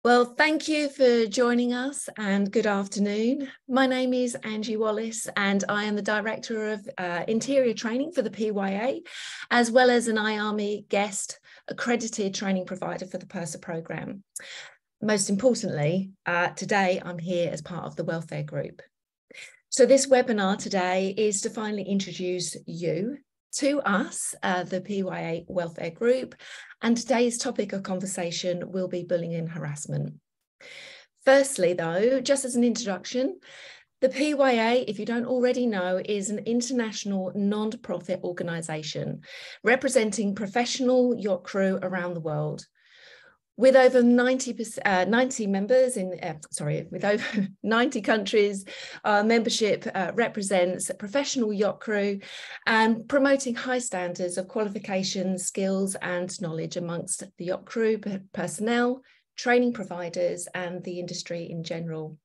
Well, thank you for joining us and good afternoon. My name is Angie Wallace and I am the Director of Interior Training for the PYA, as well as an IARMI guest accredited training provider for the PYRSA programme. Most importantly, today I'm here as part of the Welfare Group. So this webinar today is to finally introduce you to us, the PYA Welfare Group, and today's topic of conversation will be bullying and harassment. Firstly, though, just as an introduction, the PYA, if you don't already know, is an international non-profit organisation representing professional yacht crew around the world. With over 90 members with over 90 countries, our membership represents professional yacht crew and promoting high standards of qualifications, skills and knowledge amongst the yacht crew personnel, training providers and the industry in general.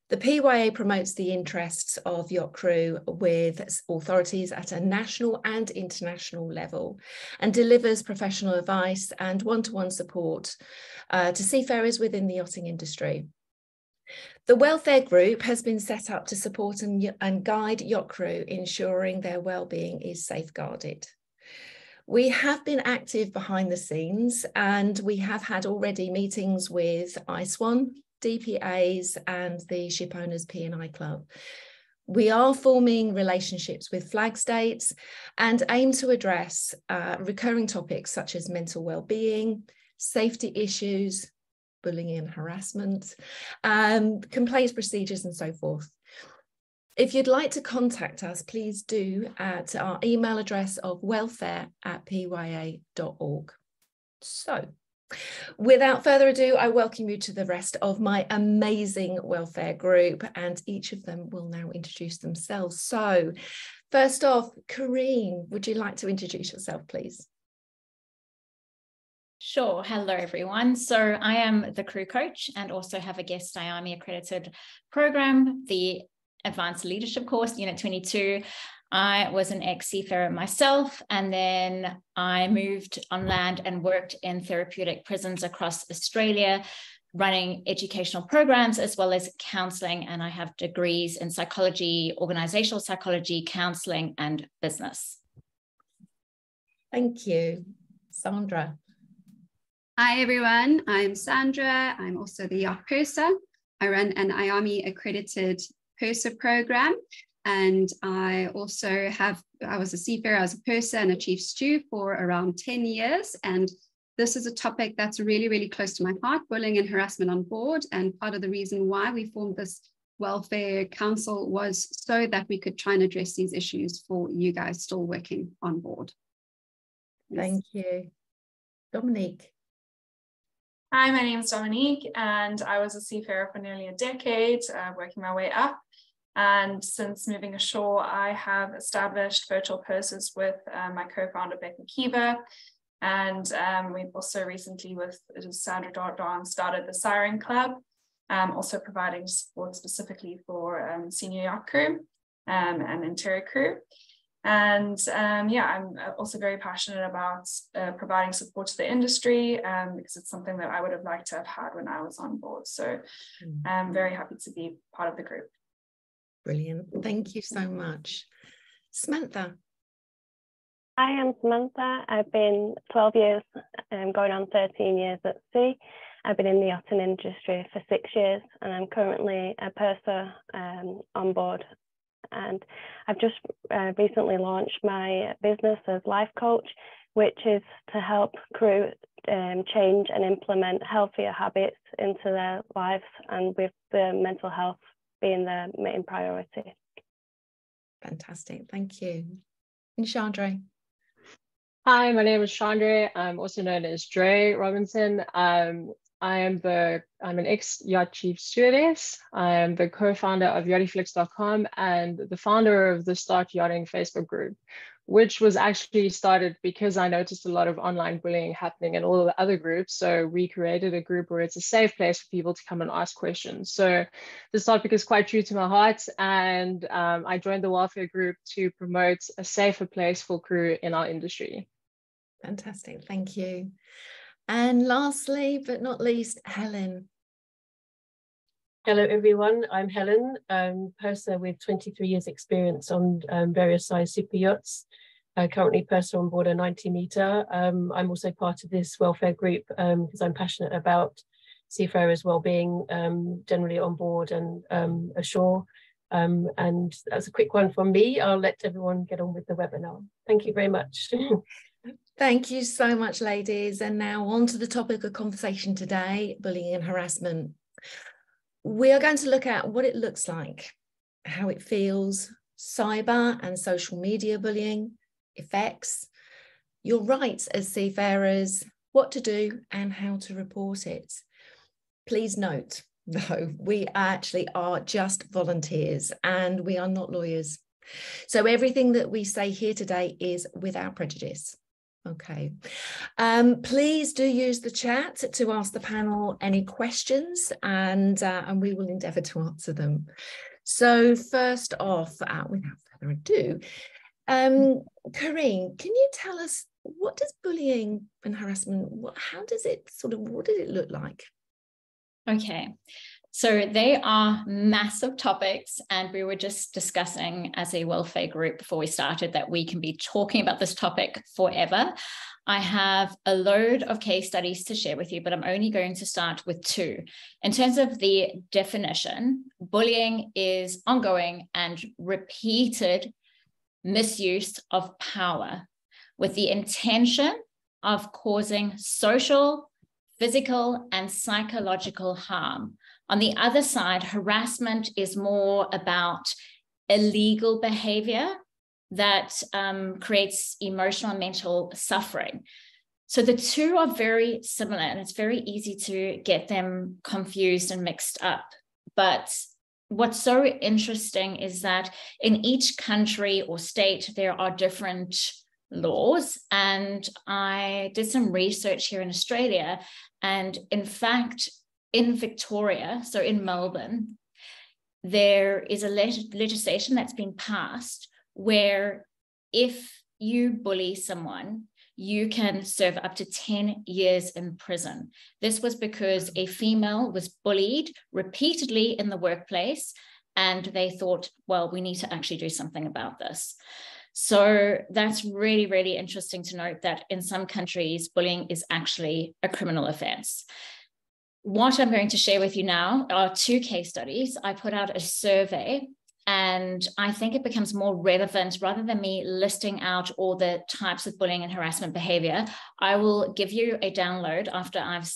The PYA promotes the interests of yacht crew with authorities at a national and international level and delivers professional advice and one-to-one support to seafarers within the yachting industry. The Welfare Group has been set up to support and guide yacht crew, ensuring their well-being is safeguarded. We have been active behind the scenes and we have had already meetings with ISWAN, DPAs and the Ship Owners P&I Club. We are forming relationships with flag states and aim to address recurring topics such as mental well-being, safety issues, bullying and harassment, complaints procedures and so forth. If you'd like to contact us, please do at our email address of welfare@pya.org. So, without further ado, I welcome you to the rest of my amazing Welfare Group, and each of them will now introduce themselves. So, first off, Kareen, would you like to introduce yourself, please? Sure. Hello, everyone. So I am the crew coach and also have a guest IARMI accredited program, the Advanced Leadership course, Unit 22. I was an ex-seafarer myself, and then I moved on land and worked in therapeutic prisons across Australia, running educational programs as well as counselling, and I have degrees in psychology, organisational psychology, counselling and business. Thank you. Sandra. Hi, everyone. I'm Sandra. I'm also the yacht purser. I run an IARMI accredited purser program. And I also I was a seafarer, I was a purser and a chief stew for around 10 years. And this is a topic that's really, really close to my heart, bullying and harassment on board. And part of the reason why we formed this welfare council was so that we could try and address these issues for you guys still working on board. Thank you. Dominique. Hi, my name is Dominique, and I was a seafarer for nearly a decade, working my way up. And since moving ashore, I have established virtual purses with my co-founder, Beck McKeever. And we've also recently, with Sandra Dardan, started the Siren Club, also providing support specifically for senior yacht crew and interior crew. And yeah, I'm also very passionate about providing support to the industry because it's something that I would have liked to have had when I was on board. So I'm very happy to be part of the group. Brilliant. Thank you so much. Samantha. I am Samantha. I've been 12 years, going on 13 years at sea. I've been in the yachting industry for 6 years and I'm currently a purser on board. And I've just recently launched my business as life coach, which is to help crew change and implement healthier habits into their lives, and with the mental health being the main priority. Fantastic, thank you. And Chandra. Hi, my name is Chandra. I'm also known as Dre Robinson. I'm an ex-yacht chief stewardess. I am the co-founder of yachtyflix.com and the founder of the Start Yachting Facebook group, which was actually started because I noticed a lot of online bullying happening in all of the other groups. So we created a group where it's a safe place for people to come and ask questions. So this topic is quite true to my heart, and I joined the Welfare Group to promote a safer place for crew in our industry. Fantastic, thank you. And lastly, but not least, Helen. Hello, everyone. I'm Helen, purser with 23 years experience on various size super yachts. Currently purser on board a 90-meter. I'm also part of this welfare group because I'm passionate about seafarers' well-being generally on board and ashore. And that's a quick one from me. I'll let everyone get on with the webinar. Thank you very much. Thank you so much, ladies. And now on to the topic of conversation today, bullying and harassment. We are going to look at what it looks like, how it feels, cyber and social media bullying, effects, your rights as seafarers, what to do and how to report it. Please note, though, we actually are just volunteers and we are not lawyers. So everything that we say here today is without prejudice. Okay. Please do use the chat to ask the panel any questions and we will endeavour to answer them. So first off, without further ado, Corinne, can you tell us, what does bullying and harassment, what does it look like? Okay. So they are massive topics, and we were just discussing as a welfare group before we started that we can be talking about this topic forever. I have a load of case studies to share with you, but I'm only going to start with two. In terms of the definition, bullying is ongoing and repeated misuse of power with the intention of causing social, physical, and psychological harm. On the other side, harassment is more about illegal behavior that creates emotional and mental suffering. So the two are very similar, and it's very easy to get them confused and mixed up. But what's so interesting is that in each country or state, there are different laws. And I did some research here in Australia, and in fact, in Victoria, so in Melbourne, there is a legislation that's been passed where if you bully someone, you can serve up to 10 years in prison. This was because a female was bullied repeatedly in the workplace, and they thought, well, we need to actually do something about this. So that's really, really interesting to note that in some countries, bullying is actually a criminal offense. What I'm going to share with you now are two case studies. I put out a survey, and I think it becomes more relevant rather than me listing out all the types of bullying and harassment behavior. I will give you a download after I've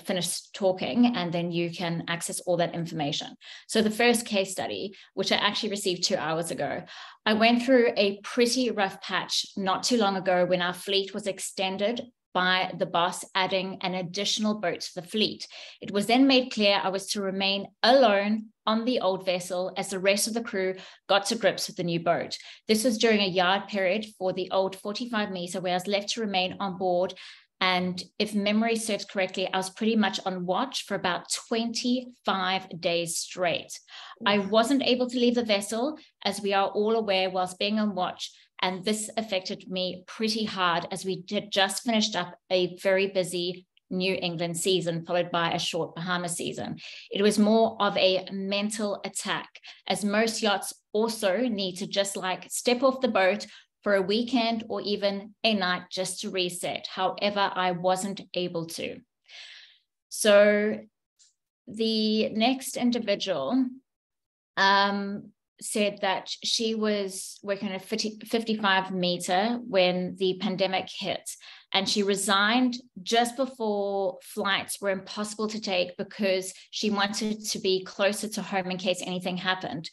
finished talking, and then you can access all that information. So the first case study, which I actually received 2 hours ago, I went through a pretty rough patch not too long ago when our fleet was extended by the boss adding an additional boat to the fleet. It was then made clear I was to remain alone on the old vessel as the rest of the crew got to grips with the new boat. This was during a yard period for the old 45-meter where I was left to remain on board. And if memory serves correctly, I was pretty much on watch for about 25 days straight. I wasn't able to leave the vessel, as we are all aware, whilst being on watch. And this affected me pretty hard as we had just finished up a very busy New England season, followed by a short Bahamas season. It was more of a mental attack, as most yachts also need to just like step off the boat for a weekend or even a night just to reset. However, I wasn't able to. So the next individual said that she was working on a 55-meter when the pandemic hit, and she resigned just before flights were impossible to take because she wanted to be closer to home in case anything happened.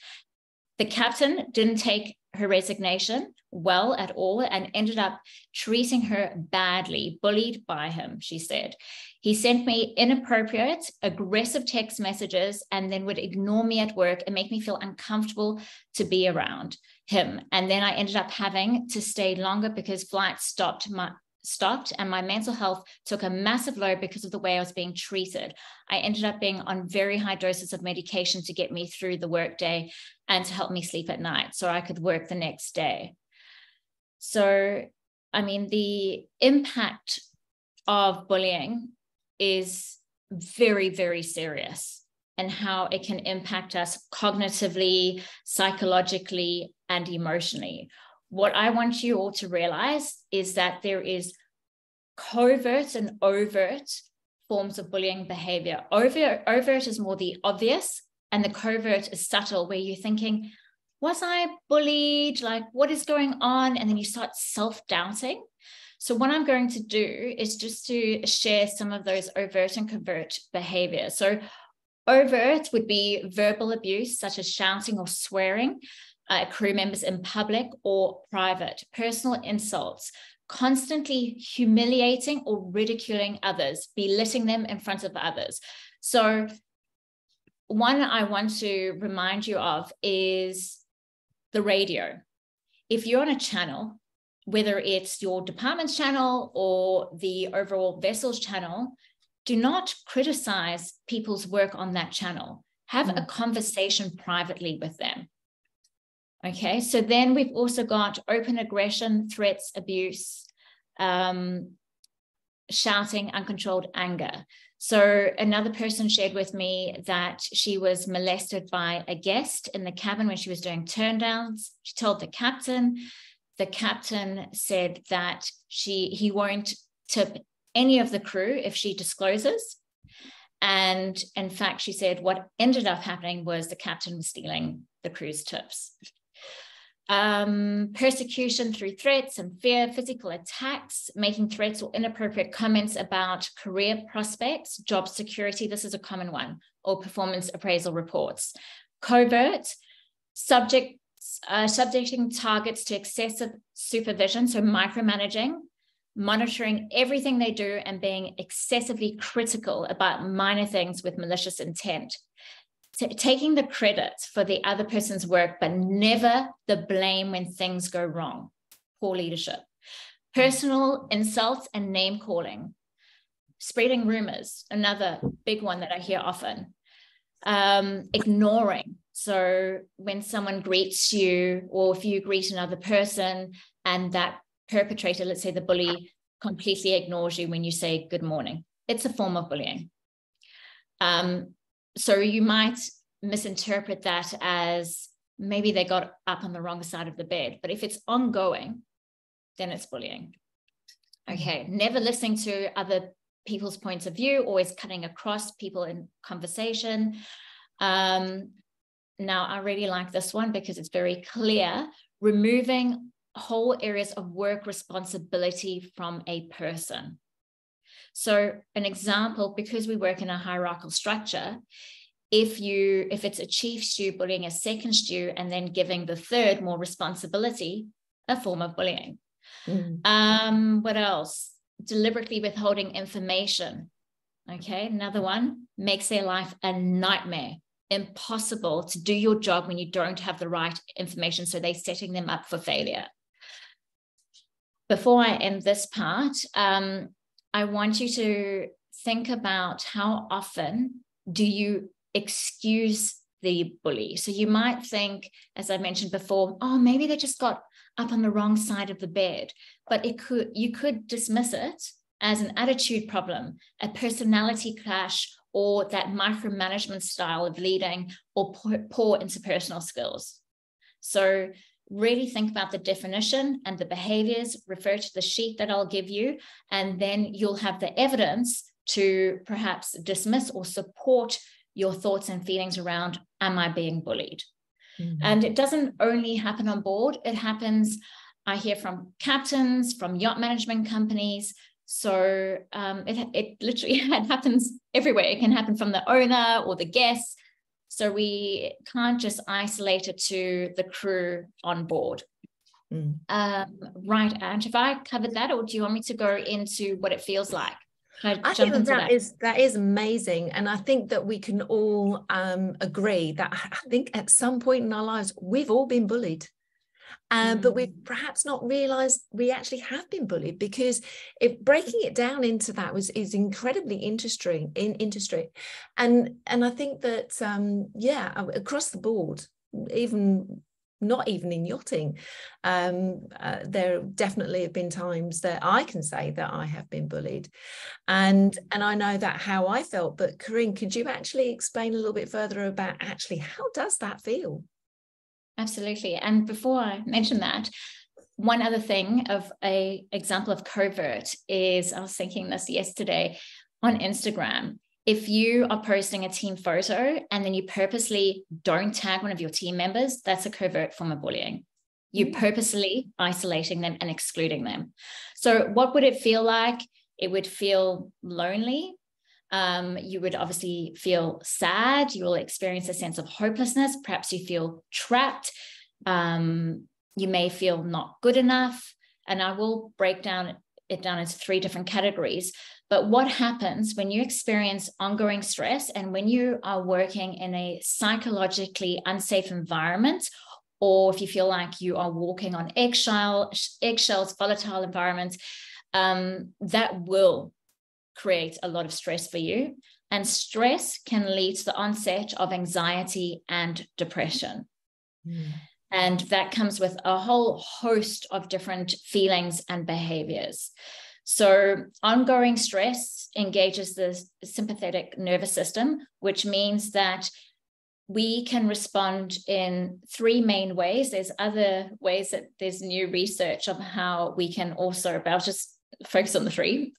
The captain didn't take her resignation well at all and ended up treating her badly, bullied by him, she said. He sent me inappropriate, aggressive text messages and then would ignore me at work and make me feel uncomfortable to be around him. And then I ended up having to stay longer because flights stopped and my mental health took a massive load because of the way I was being treated. I ended up being on very high doses of medication to get me through the workday and to help me sleep at night so I could work the next day. So, I mean, the impact of bullying is very, very serious, and how it can impact us cognitively, psychologically, and emotionally. What I want you all to realize is that there is covert and overt forms of bullying behavior. Overt is more the obvious, and the covert is subtle, where you're thinking, was I bullied? Like, what is going on? And then you start self-doubting. So what I'm going to do is just to share some of those overt and covert behaviors. So overt would be verbal abuse, such as shouting or swearing at crew members in public or private, personal insults, constantly humiliating or ridiculing others, belittling them in front of others. So one I want to remind you of is the radio. If you're on a channel, whether it's your department's channel or the overall vessel's channel, do not criticize people's work on that channel. Have a conversation privately with them. Okay, so then we've also got open aggression, threats, abuse, shouting, uncontrolled anger. So another person shared with me that she was molested by a guest in the cabin when she was doing turndowns. She told the captain. The captain said that he won't tip any of the crew if she discloses. And in fact, she said what ended up happening was the captain was stealing the crew's tips. Persecution through threats and fear, physical attacks, making threats or inappropriate comments about career prospects, job security, this is a common one, or performance appraisal reports. Covert, subjecting targets to excessive supervision, so micromanaging, monitoring everything they do and being excessively critical about minor things with malicious intent. Taking the credit for the other person's work, but never the blame when things go wrong. Poor leadership. Personal insults and name calling. Spreading rumors, another big one that I hear often. Ignoring. So when someone greets you, or if you greet another person and that perpetrator, let's say the bully, completely ignores you when you say good morning, it's a form of bullying. So you might misinterpret that as maybe they got up on the wrong side of the bed, but if it's ongoing, then it's bullying. Okay, never listening to other people's points of view, always cutting across people in conversation. Now, I really like this one because it's very clear, removing whole areas of work responsibility from a person. So an example, because we work in a hierarchical structure, if it's a chief stew bullying a second stew and then giving the third more responsibility, a form of bullying. What else? Deliberately withholding information. Okay, another one, makes their life a nightmare. Impossible to do your job when you don't have the right information, so they're setting them up for failure. Before I end this part, I want you to think about how often do you excuse the bully. So you might think, as I mentioned before, oh, maybe they just got up on the wrong side of the bed, but you could dismiss it as an attitude problem, a personality clash, or that micromanagement style of leading, or poor interpersonal skills. So really think about the definition and the behaviors, refer to the sheet that I'll give you, and then you'll have the evidence to perhaps dismiss or support your thoughts and feelings around, am I being bullied? And it doesn't only happen on board, it happens, I hear from captains, from yacht management companies. So it literally happens everywhere. It can happen from the owner or the guests. So we can't just isolate it to the crew on board. Right, Ange, have I covered that, or do you want me to go into what it feels like? I think that is amazing. And I think that we can all agree that I think at some point in our lives, we've all been bullied. But we've perhaps not realized we actually have been bullied, because if breaking it down into that is incredibly interesting. And I think that, across the board, even not even in yachting. There definitely have been times that I can say that I have been bullied, and I know that how I felt. But Corinne, could you actually explain a little bit further about actually how does that feel? Absolutely. And before I mention that, one other thing of a example of covert is, I was thinking this yesterday on Instagram. If you are posting a team photo and then you purposely don't tag one of your team members, that's a covert form of bullying. You're purposely isolating them and excluding them. So what would it feel like? It would feel lonely. You would obviously feel sad. You will experience a sense of hopelessness. Perhaps you feel trapped. You may feel not good enough. And I will break it down into 3 different categories. But what happens when you experience ongoing stress and when you are working in a psychologically unsafe environment, or if you feel like you are walking on eggshells, volatile environments, that will create a lot of stress for you. And stress can lead to the onset of anxiety and depression. And that comes with a whole host of different feelings and behaviors. So ongoing stress engages the sympathetic nervous system, which means that we can respond in 3 main ways. There's other ways that there's new research of how we can also, but I'll just focus on the 3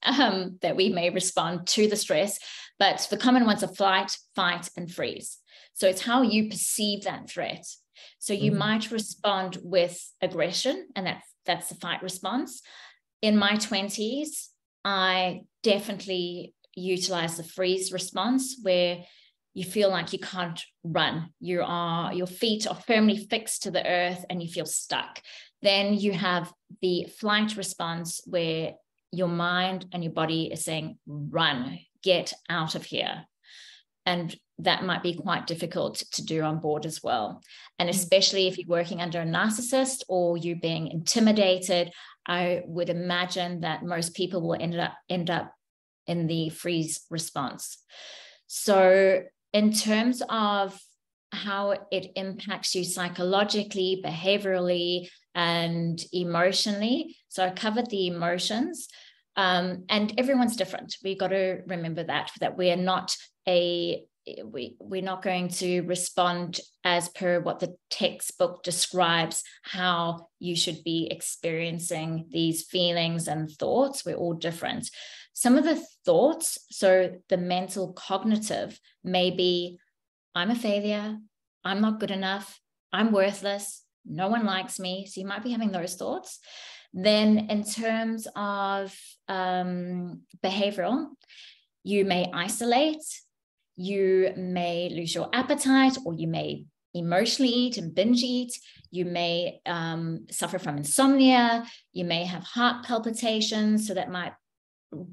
that we may respond to the stress. But the common ones are flight, fight, and freeze. So it's how you perceive that threat. So you might respond with aggression, and that's the fight response. In my 20s, I definitely utilized the freeze response, where you feel like you can't run. Your feet are firmly fixed to the earth and you feel stuck. Then you have the flight response, where your mind and your body is saying, run, get out of here. And that might be quite difficult to do on board as well. And especially if you're working under a narcissist or you're being intimidated, I would imagine that most people will end up in the freeze response. So in terms of how it impacts you psychologically, behaviorally, and emotionally, so I covered the emotions, and everyone's different. We've got to remember that we're not we're not going to respond as per what the textbook describes how you should be experiencing these feelings and thoughts. We're all different. Some of the thoughts, so the mental cognitive, may be, I'm a failure, I'm not good enough, I'm worthless, no one likes me. So you might be having those thoughts. Then in terms of behavioral, you may isolate, you may lose your appetite, or you may emotionally eat and binge eat. You may suffer from insomnia. You may have heart palpitations, so that might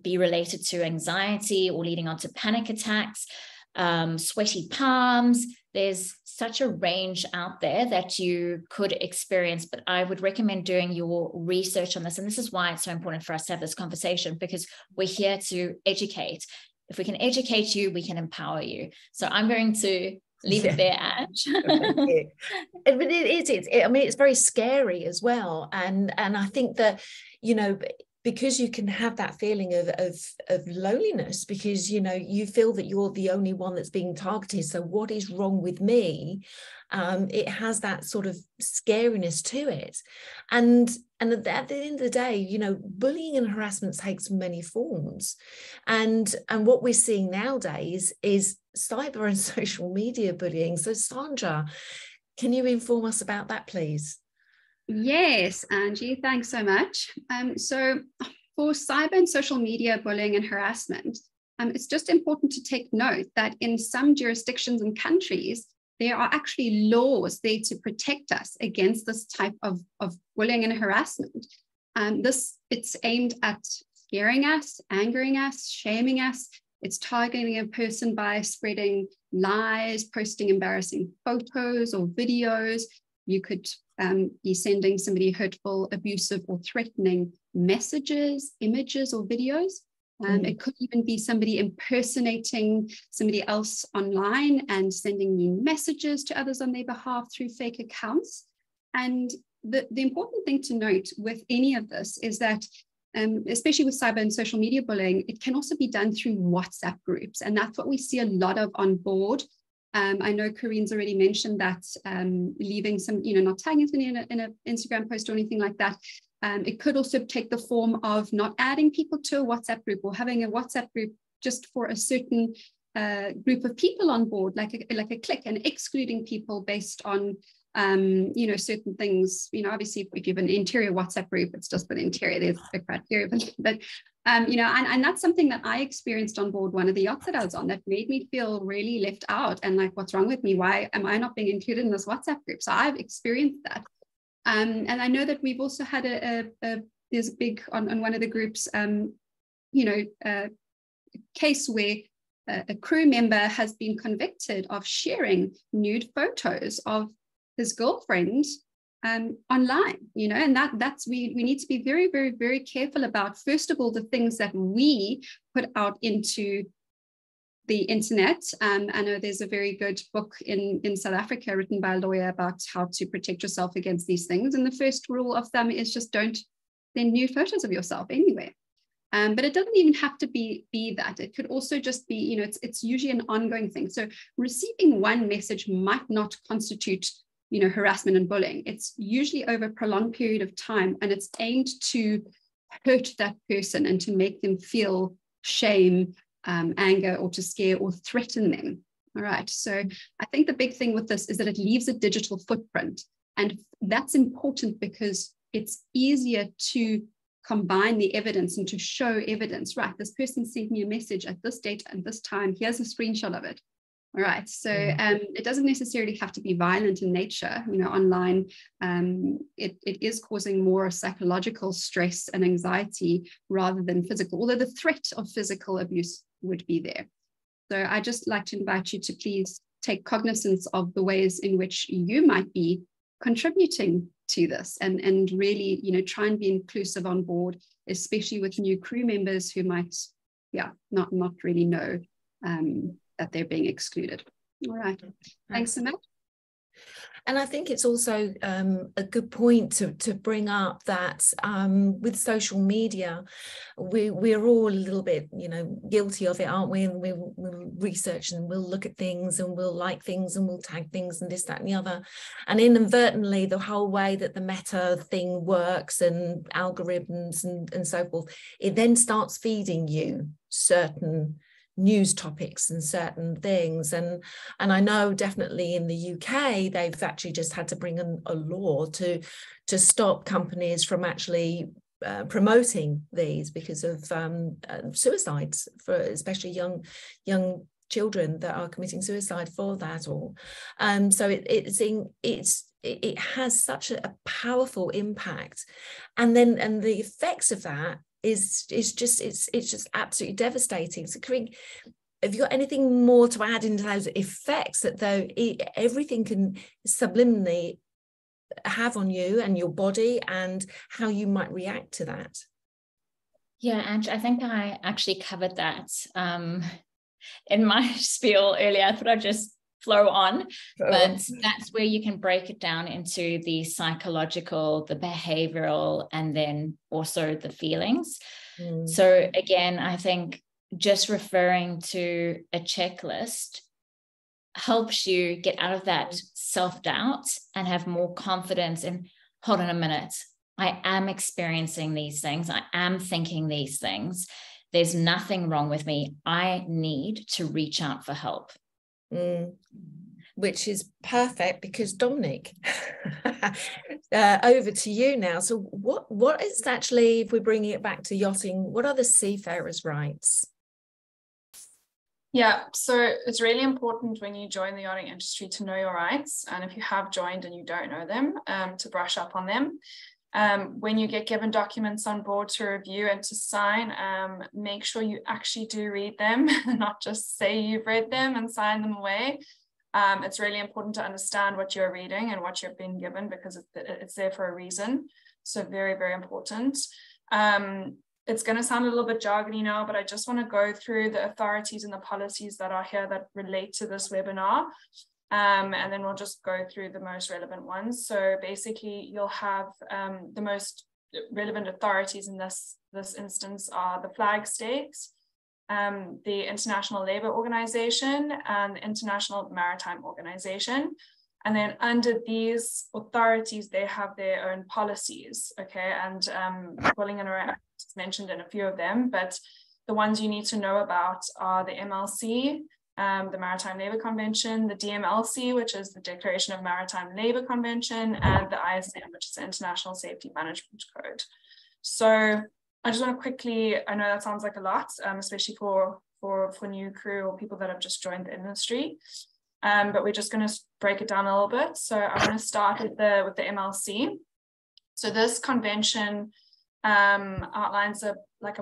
be related to anxiety or leading on to panic attacks, sweaty palms. There's such a range out there that you could experience, but I would recommend doing your research on this. And this is why it's so important for us to have this conversation, because we're here to educate. If we can educate you, we can empower you. So I'm going to leave it there, Ange. But it is. I mean, it's very scary as well. And I think that, because you can have that feeling of loneliness, because, you feel that you're the only one that's being targeted. So what is wrong with me? It has that sort of scariness to it. And at the end of the day, bullying and harassment takes many forms. And what we're seeing nowadays is cyber and social media bullying. So Sandra, can you inform us about that, please? Yes, Angie, thanks so much. So for cyber and social media bullying and harassment, it's just important to take note that in some jurisdictions and countries, there are actually laws there to protect us against this type of bullying and harassment. It's aimed at scaring us, angering us, shaming us. It's targeting a person by spreading lies, posting embarrassing photos or videos. You could be sending somebody hurtful, abusive, or threatening messages, images, or videos. It could even be somebody impersonating somebody else online and sending mean messages to others on their behalf through fake accounts. And the important thing to note with any of this is that, especially with cyber and social media bullying, it can also be done through WhatsApp groups. And that's what we see a lot of on board. I know Corinne's already mentioned that, leaving some, not tagging somebody in an Instagram post or anything like that. It could also take the form of not adding people to a WhatsApp group, or having a WhatsApp group just for a certain group of people on board, like a clique, and excluding people based on certain things. Obviously, if you have an interior WhatsApp group, it's just for the interior, there's a criteria, but and that's something that I experienced on board one of the yachts that I was on, that made me feel really left out, and like, what's wrong with me? Why am I not being included in this WhatsApp group? So I've experienced that. And I know that we've also had there's a big, on one of the groups, case where a crew member has been convicted of sharing nude photos of his girlfriend online, and that's we need to be very, very, very careful about, first of all, the things that we put out into the internet. I know there's a very good book in South Africa written by a lawyer about how to protect yourself against these things. And the first rule of thumb is just don't send nude photos of yourself anywhere. But it doesn't even have to be that. It could also just be, it's usually an ongoing thing. So receiving one message might not constitute, harassment and bullying. It's usually over a prolonged period of time, and it's aimed to hurt that person and to make them feel shame, anger, or to scare or threaten them. All right. So I think the big thing with this is that it leaves a digital footprint. And that's important because it's easier to combine the evidence and to show evidence. Right, this person sent me a message at this date and this time. Here's a screenshot of it. All right, so it doesn't necessarily have to be violent in nature. Online, it is causing more psychological stress and anxiety rather than physical, although the threat of physical abuse would be there. So I just like to invite you to please take cognizance of the ways in which you might be contributing to this, and really, try and be inclusive on board, especially with new crew members who might, not really know that they're being excluded. All right, thanks so much. And I think it's also a good point to bring up that with social media, we're all a little bit, guilty of it, aren't we? And we'll research and we'll look at things and we'll like things and we'll tag things and this, that, and the other. And inadvertently, the whole way that the meta thing works and algorithms and so forth, it then starts feeding you certain news topics and certain things, and I know definitely in the UK they've actually just had to bring in a law to stop companies from actually promoting these because of suicides, for especially young children that are committing suicide for that. Or so it has such a powerful impact, and the effects of that is just absolutely devastating. So Corinne, have you got anything more to add into those effects that everything can subliminally have on you and your body, and how you might react to that? Yeah, Ange, I think I actually covered that in my spiel earlier. I thought I'd just flow on, but that's where you can break it down into the psychological, the behavioral, and then also the feelings. So again, I think just referring to a checklist helps you get out of that self-doubt and have more confidence in, hold on a minute, I am experiencing these things, I am thinking these things, there's nothing wrong with me, I need to reach out for help. Which is perfect, because Dominic, over to you now. So what is actually, if we're bringing it back to yachting, what are the seafarers' rights? Yeah, so it's really important when you join the yachting industry to know your rights, and if you have joined and you don't know them, to brush up on them. When you get given documents on board to review and to sign, make sure you actually do read them, not just say you've read them and sign them away. It's really important to understand what you're reading and what you've been given, because it's there for a reason. So very, very important. It's going to sound a little bit jargony now, but I just want to go through the authorities and the policies that are here that relate to this webinar. And then we'll just go through the most relevant ones. So basically you'll have the most relevant authorities in this instance are the flag states, the International Labour Organization, and the International Maritime Organization. And then under these authorities, they have their own policies, okay? And Bullying and Harassment is mentioned in a few of them, but the ones you need to know about are the MLC, the Maritime Labour Convention, the DMLC, which is the Declaration of Maritime Labour Convention, and the ISM, which is the International Safety Management Code. So I just want to quickly, I know that sounds like a lot, especially for new crew or people that have just joined the industry. But we're just going to break it down a little bit. So I'm going to start with the MLC. So this convention outlines a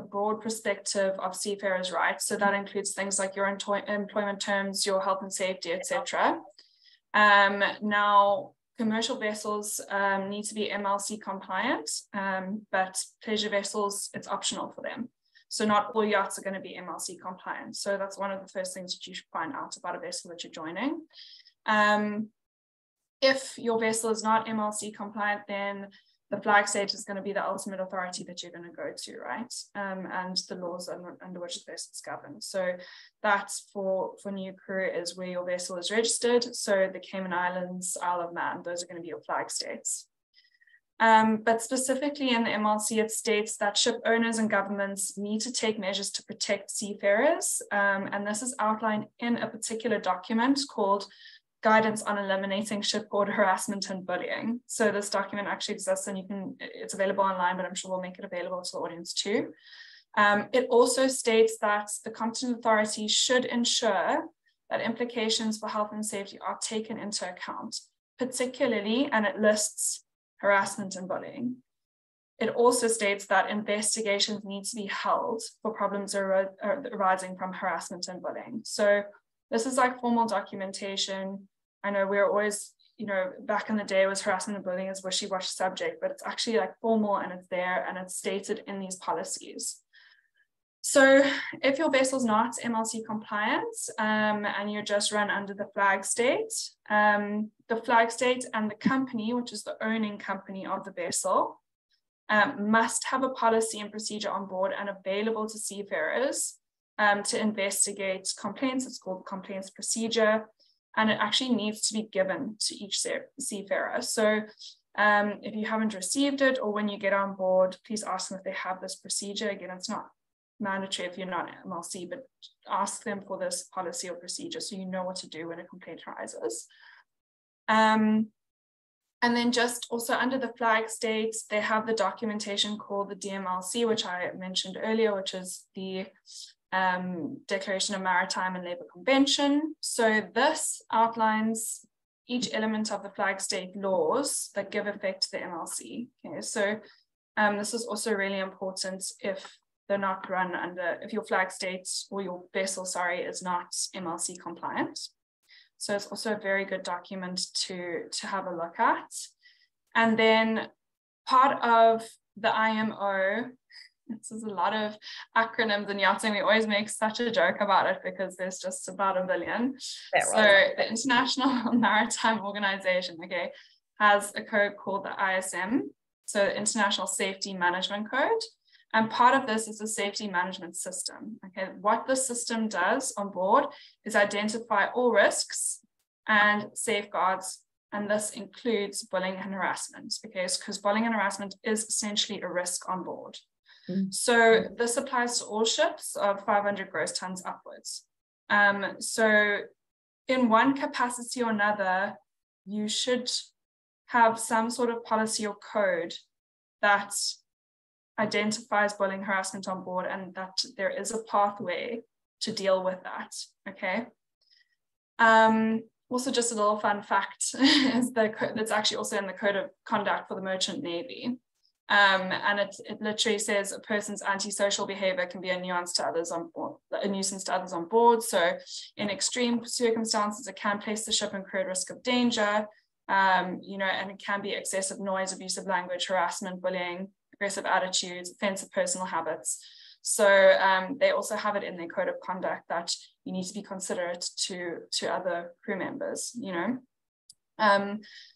broad perspective of seafarers' rights. So that includes things like your employment terms, your health and safety, etc. Now, commercial vessels need to be MLC compliant, but pleasure vessels, it's optional for them. So not all yachts are going to be MLC compliant. So that's one of the first things that you should find out about a vessel that you're joining. If your vessel is not MLC compliant, then the flag state is going to be the ultimate authority that you're going to go to, right? And the laws under which the vessel is governed. So that's for new crew is where your vessel is registered. So the Cayman Islands, Isle of Man, those are going to be your flag states. But specifically in the MLC, it states that ship owners and governments need to take measures to protect seafarers. And this is outlined in a particular document called Guidance on Eliminating Shipboard Harassment and Bullying. So this document actually exists and it's available online, but I'm sure we'll make it available to the audience too. It also states that the competent authority should ensure that implications for health and safety are taken into account, particularly, and it lists harassment and bullying. It also states that investigations need to be held for problems arising from harassment and bullying. So this is like formal documentation. I know we're always, back in the day was harassment and bullying is wishy-washy subject, but it's actually like formal and it's there and it's stated in these policies. So if your vessel's not MLC compliant and you're just run under the flag state and the company, which is the owning company of the vessel, must have a policy and procedure on board and available to seafarers to investigate complaints. It's called the complaints procedure, and it actually needs to be given to each seafarer. So if you haven't received it, or when you get on board, please ask them if they have this procedure. Again, it's not mandatory if you're not MLC, but ask them for this policy or procedure so you know what to do when a complaint arises. And then just also under the flag states, they have the documentation called the DMLC, which I mentioned earlier, which is the Declaration of Maritime and Labour Convention. So this outlines each element of the flag state laws that give effect to the MLC. Okay, so this is also really important if they're not run under, if your flag state or your vessel, is not MLC compliant. So it's also a very good document to have a look at. And then part of the IMO, this is a lot of acronyms in yachting. We always make such a joke about it because there's just about a billion. So the International Maritime Organization, okay, has a code called the ISM, so International Safety Management Code. And part of this is a safety management system. Okay, what the system does on board is identify all risks and safeguards, and this includes bullying and harassment, because bullying and harassment is essentially a risk on board. So this applies to all ships of 500 gross tons upwards. So in one capacity or another, you should have some sort of policy or code that identifies bullying harassment on board and that there is a pathway to deal with that, okay? Also, just a little fun fact is that's actually also in the Code of Conduct for the Merchant Navy. And it literally says a person's antisocial behavior can be a nuisance to others on board. So in extreme circumstances, it can place the ship and crew at risk of danger, and it can be excessive noise, abusive language, harassment, bullying, aggressive attitudes, offensive personal habits. So they also have it in their code of conduct that you need to be considerate to other crew members, you know.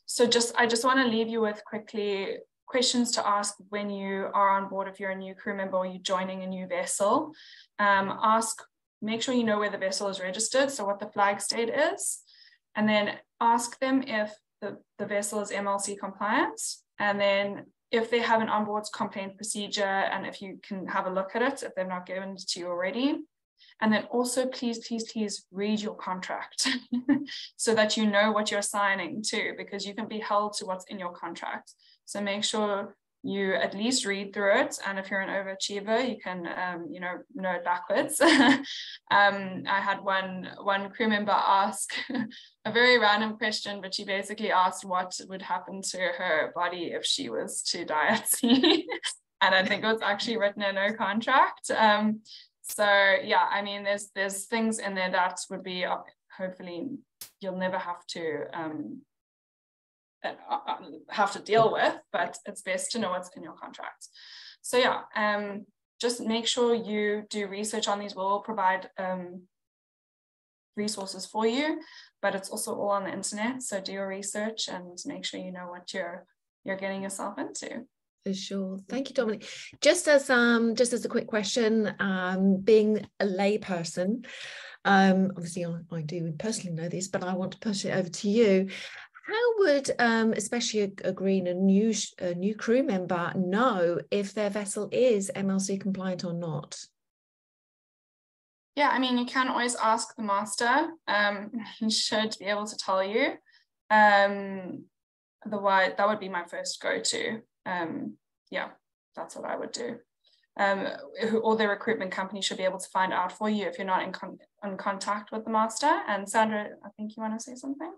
So I just want to leave you with quickly questions to ask when you are on board. If you're a new crew member or you're joining a new vessel, make sure you know where the vessel is registered, so what the flag state is, and then ask them if the vessel is MLC compliant, and then if they have an onboard complaint procedure, and if you can have a look at it if they've not given it to you already. And then also please read your contract so that you know what you're signing to, because you can be held to what's in your contract. So make sure you at least read through it, and if you're an overachiever, you can know it backwards. I had one crew member ask a very random question, but she basically asked what would happen to her body if she was to die at sea. And I think it was actually written in her contract. So yeah, I mean, there's things in there that would be, hopefully you'll never have to deal with, but it's best to know what's in your contract. So yeah, just make sure you do research on these. We'll provide resources for you, but it's also all on the internet. So do your research and make sure you know what you're getting yourself into. For sure. Thank you, Dominic. Just as a quick question, being a lay person, obviously I do personally know this, but I want to push it over to you. How would especially a new crew member know if their vessel is MLC compliant or not? Yeah, I mean, you can always ask the master. He should be able to tell you. Otherwise, that would be my first go-to. Yeah, that's what I would do. Or the recruitment company should be able to find out for you if you're not in contact with the master. And Sandra, I think you want to say something?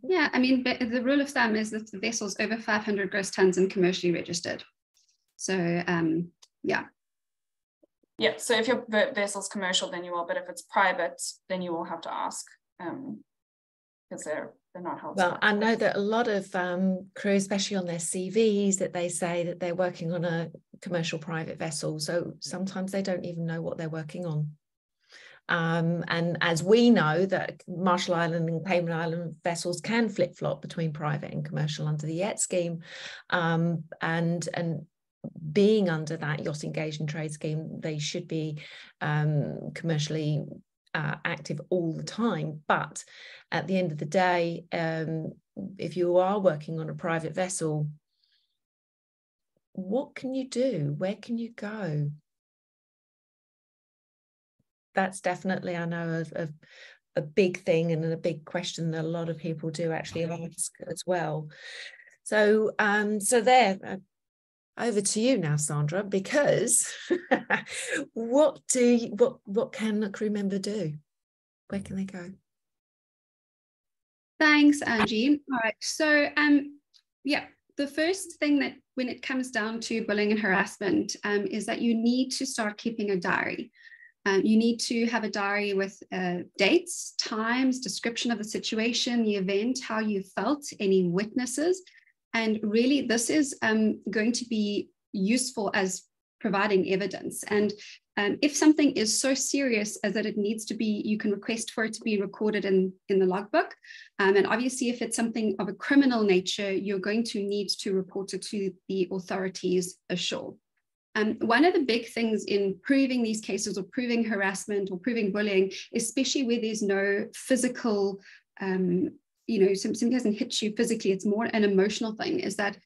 Yeah, I mean, the rule of thumb is that the vessel's over 500 gross tons and commercially registered. So, yeah. Yeah, so if your vessel's commercial, then you will, but if it's private, then you will have to ask, because they're not held. Well, I know that a lot of crew, especially on their CVs, that they say that they're working on a commercial private vessel. So sometimes they don't even know what they're working on. And as we know that Marshall Island and Cayman Island vessels can flip-flop between private and commercial under the YET scheme, and being under that Yacht Engaged in Trade scheme, they should be commercially active all the time. But at the end of the day, if you are working on a private vessel, what can you do? Where can you go? That's definitely, I know, a big thing and a big question that a lot of people do actually ask as well. So, there. Over to you now, Sandra, because what can a crew member do? Where can they go? Thanks, Angie. All right. So, yeah, the first thing that when it comes down to bullying and harassment is that you need to start keeping a diary. You need to have a diary with dates, times, description of the situation, the event, how you felt, any witnesses. And really, this is going to be useful as providing evidence. And if something is so serious as that it needs to be, you can request for it to be recorded in the logbook. And obviously, if it's something of a criminal nature, you're going to need to report it to the authorities ashore. One of the big things in proving these cases or proving harassment or proving bullying, especially where there's no physical, something doesn't hit you physically, it's more an emotional thing, is that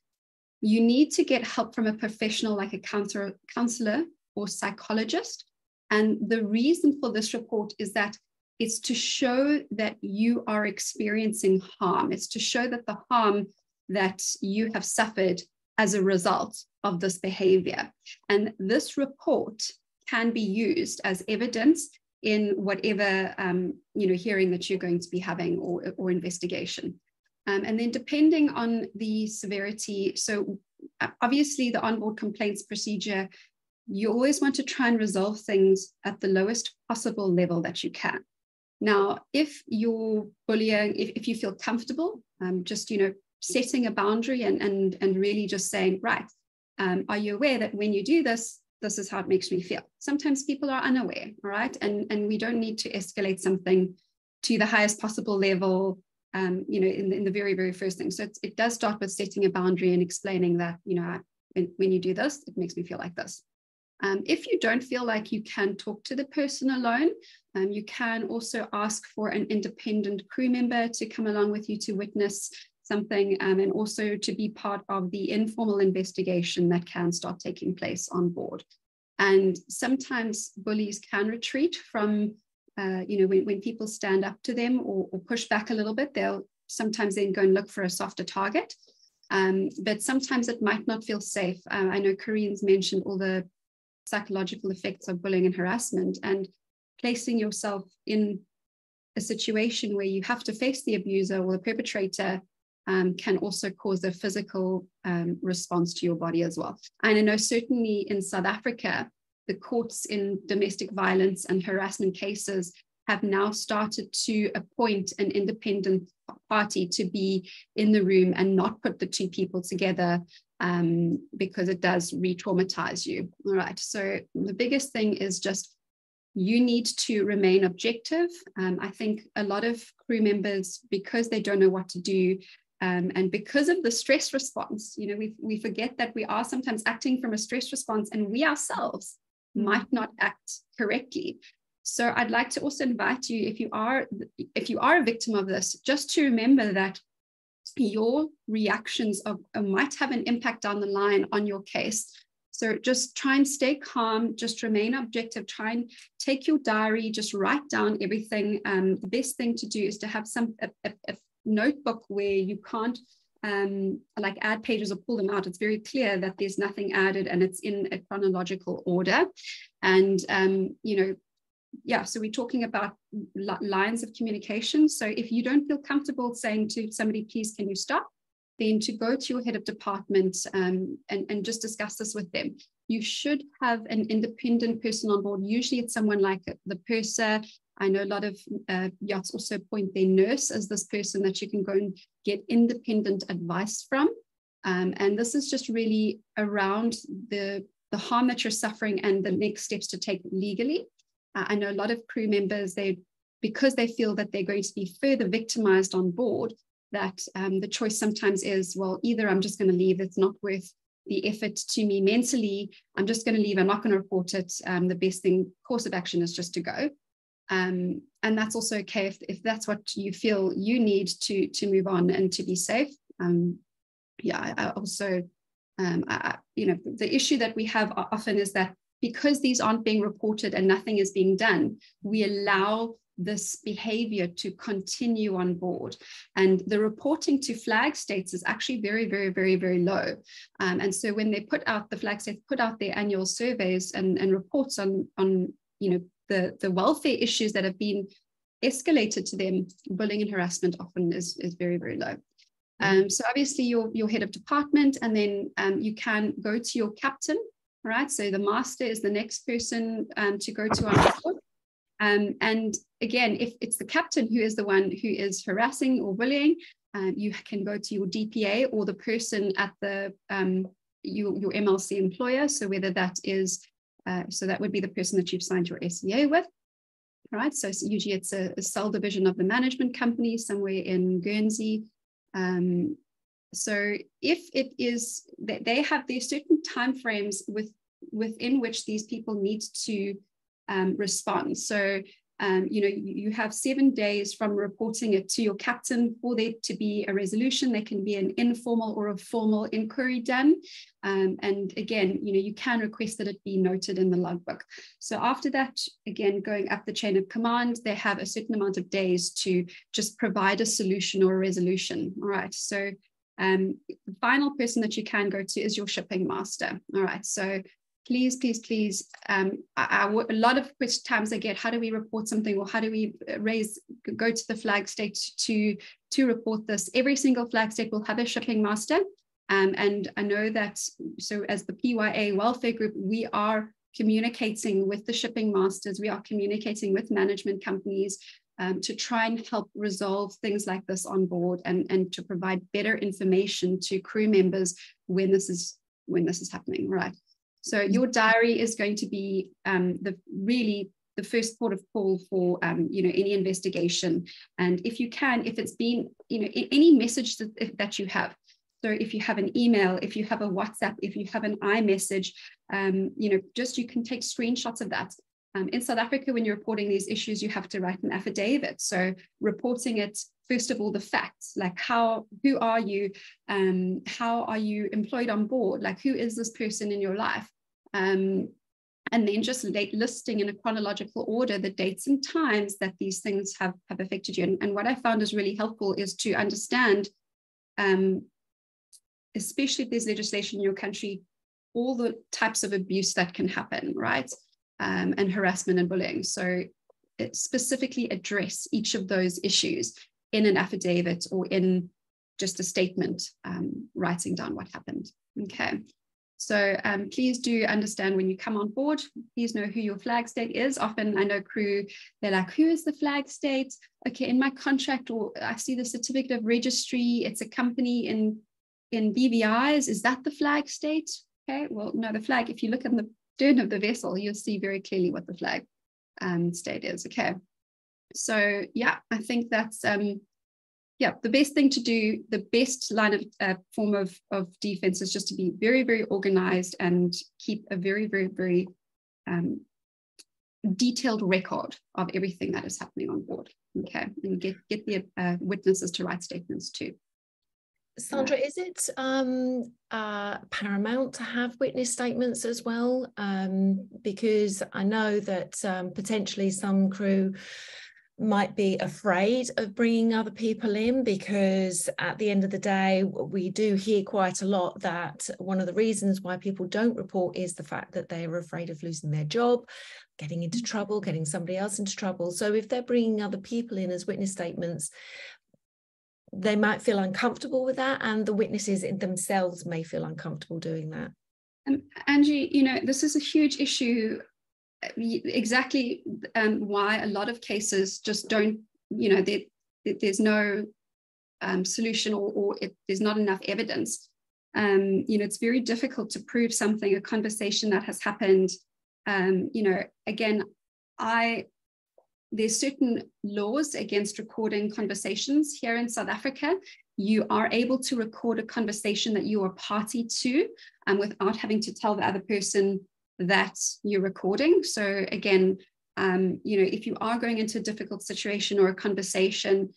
you need to get help from a professional like a counselor or psychologist. And the reason for this report is that it's to show that you are experiencing harm. It's to show that the harm that you have suffered as a result of this behavior. And this report can be used as evidence in whatever hearing that you're going to be having or investigation. And then depending on the severity, so obviously the onboard complaints procedure, you always want to try and resolve things at the lowest possible level that you can. Now, if you're bullying, if you feel comfortable, just setting a boundary and really just saying, right, are you aware that when you do this, this is how it makes me feel. Sometimes people are unaware, all right? And we don't need to escalate something to the highest possible level, you know, in the very, very first thing. So it does start with setting a boundary and explaining that, you know, when you do this, it makes me feel like this. If you don't feel like you can talk to the person alone, you can also ask for an independent crew member to come along with you to witness something, and also to be part of the informal investigation that can start taking place on board. And sometimes bullies can retreat from, you know, when people stand up to them or push back a little bit, they'll sometimes then go and look for a softer target. But sometimes it might not feel safe. I know Corinne's mentioned all the psychological effects of bullying and harassment, and placing yourself in a situation where you have to face the abuser or the perpetrator can also cause a physical response to your body as well. And I know certainly in South Africa, the courts in domestic violence and harassment cases have now started to appoint an independent party to be in the room and not put the two people together, because it does re-traumatize you. All right, so the biggest thing is just you need to remain objective. I think a lot of crew members, because they don't know what to do, and because of the stress response, you know, we forget that we are sometimes acting from a stress response, and we ourselves might not act correctly. So I'd like to also invite you, if you are a victim of this, just to remember that your reactions might have an impact down the line on your case. So just try and stay calm, just remain objective, try and take your diary, just write down everything. The best thing to do is to have a notebook where you can't like add pages or pull them out. It's very clear that there's nothing added and it's in a chronological order. And, you know, yeah, so we're talking about lines of communication. So if you don't feel comfortable saying to somebody, please, can you stop? Then to go to your head of department and just discuss this with them. You should have an independent person on board. Usually it's someone like the purser. I know a lot of yachts also appoint their nurse as this person that you can go and get independent advice from. And this is just really around the harm that you're suffering and the next steps to take legally. I know a lot of crew members, because they feel that they're going to be further victimized on board, that the choice sometimes is, well, either I'm just going to leave, it's not worth the effort to me mentally, I'm just going to leave, I'm not going to report it. The best course of action is just to go. And that's also okay if that's what you feel you need to move on and to be safe. Yeah, I also, you know, the issue that we have often is that because these aren't being reported and nothing is being done, we allow this behavior to continue on board. And the reporting to flag states is actually very, very, very, very low. And so when they the flag states put out their annual surveys and reports on you know, the welfare issues that have been escalated to them, bullying and harassment often is very, very low. So obviously your head of department, and then you can go to your captain. All right, so the master is the next person to go to on board. And again, if it's the captain who is the one who is harassing or bullying, you can go to your DPA or the person at the your MLC employer. So whether that is, so that would be the person that you've signed your SCA with. All right, so usually it's a cell division of the management company somewhere in Guernsey. So if it is that they have their certain timeframes within which these people need to respond. So, you know, you have 7 days from reporting it to your captain for there to be a resolution. There can be an informal or a formal inquiry done. And again, you know, you can request that it be noted in the logbook. So after that, again, going up the chain of command, they have a certain amount of days to just provide a solution or a resolution. All right. So the final person that you can go to is your shipping master. All right. So please, please, please. A lot of times I get, how do we report something, or how do we go to the flag state to report this? Every single flag state will have a shipping master. And I know that, so as the PYA Welfare Group, we are communicating with the shipping masters, we are communicating with management companies to try and help resolve things like this on board, and to provide better information to crew members when this is happening, right? So your diary is going to be the first port of call for any investigation. And if you can, if it's been any message that you have. So if you have an email, if you have a WhatsApp, if you have an iMessage, you can take screenshots of that. In South Africa, when you're reporting these issues, you have to write an affidavit. So reporting it, first of all, the facts, like who are you? How are you employed on board? Like, who is this person in your life? And then just listing in a chronological order the dates and times that these things have affected you. And what I found is really helpful is to understand, especially if there's legislation in your country, all the types of abuse that can happen, right? And harassment and bullying. So specifically address each of those issues in an affidavit or in just a statement, writing down what happened. Okay. So please do understand when you come on board, please know who your flag state is. Often I know crew, they're like, who is the flag state? Okay, in my contract, or I see the certificate of registry, it's a company in BVIs, is that the flag state? Okay, well, no, the flag, if you look at the stern of the vessel, you'll see very clearly what the flag state is. Okay, so yeah, I think that's the best thing to do. The best line of form of defense is just to be very, very organized and keep a very, very, very detailed record of everything that is happening on board. Okay, and get the witnesses to write statements too. Sandra, is it paramount to have witness statements as well? Because I know that potentially some crew might be afraid of bringing other people in, because at the end of the day, we do hear quite a lot that one of the reasons why people don't report is the fact that they're afraid of losing their job, getting into trouble, getting somebody else into trouble. So if they're bringing other people in as witness statements, they might feel uncomfortable with that, and the witnesses themselves may feel uncomfortable doing that. Angie, this is a huge issue. Exactly why a lot of cases just don't, there's no solution, or there's not enough evidence. It's very difficult to prove something, a conversation that has happened. Again, there's certain laws against recording conversations here in South Africa. You are able to record a conversation that you are party to, without having to tell the other person that you're recording. So again, if you are going into a difficult situation or a conversation,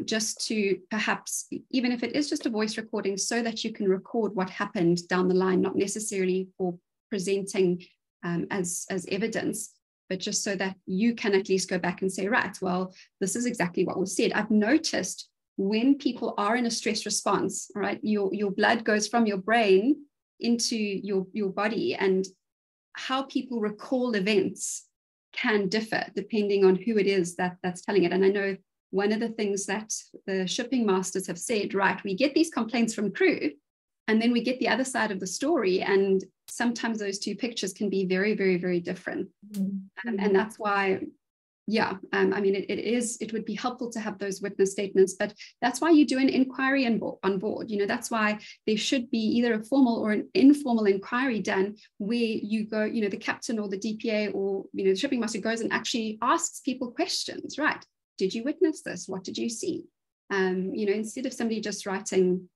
just to perhaps, even if it is just a voice recording, so that you can record what happened down the line, not necessarily for presenting as evidence, but just so that you can at least go back and say, right, well, this is exactly what was said. I've noticed when people are in a stress response, right, your blood goes from your brain into your body, and how people recall events can differ depending on who it is that's telling it. And I know one of the things that the shipping masters have said, right, we get these complaints from crew, and then we get the other side of the story, and sometimes those two pictures can be very, very, very different. Mm-hmm. And that's why, it would be helpful to have those witness statements, but that's why you do an inquiry on board. That's why there should be either a formal or an informal inquiry done, where you go, the captain or the DPA or, the shipping master goes and actually asks people questions, right? Did you witness this? What did you see? Instead of somebody just writing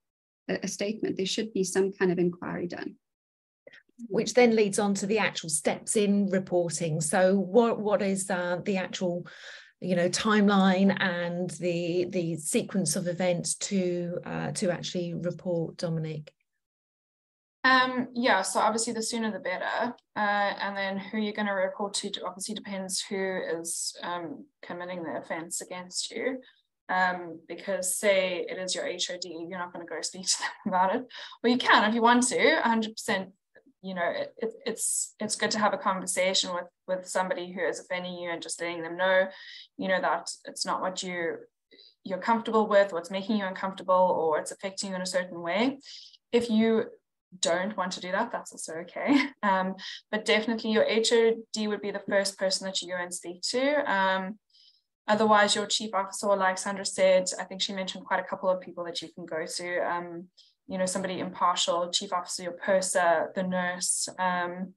a statement, there should be some kind of inquiry done. Which then leads on to the actual steps in reporting. So what is the actual, timeline and the sequence of events to actually report, Dominique? So obviously the sooner the better, and then who you're going to report to obviously depends who is committing the offence against you. Because say it is your HOD, you're not going to go speak to them about it. Well, you can if you want to, 100%. It's good to have a conversation with somebody who is offending you, and just letting them know, that it's not what you're comfortable with, what's making you uncomfortable, or it's affecting you in a certain way. If you don't want to do that, that's also okay. But definitely your HOD would be the first person that you go and speak to. Otherwise, your chief officer, like Sandra said, I think she mentioned quite a couple of people that you can go to. you know, somebody impartial, chief officer, your purser, the nurse, and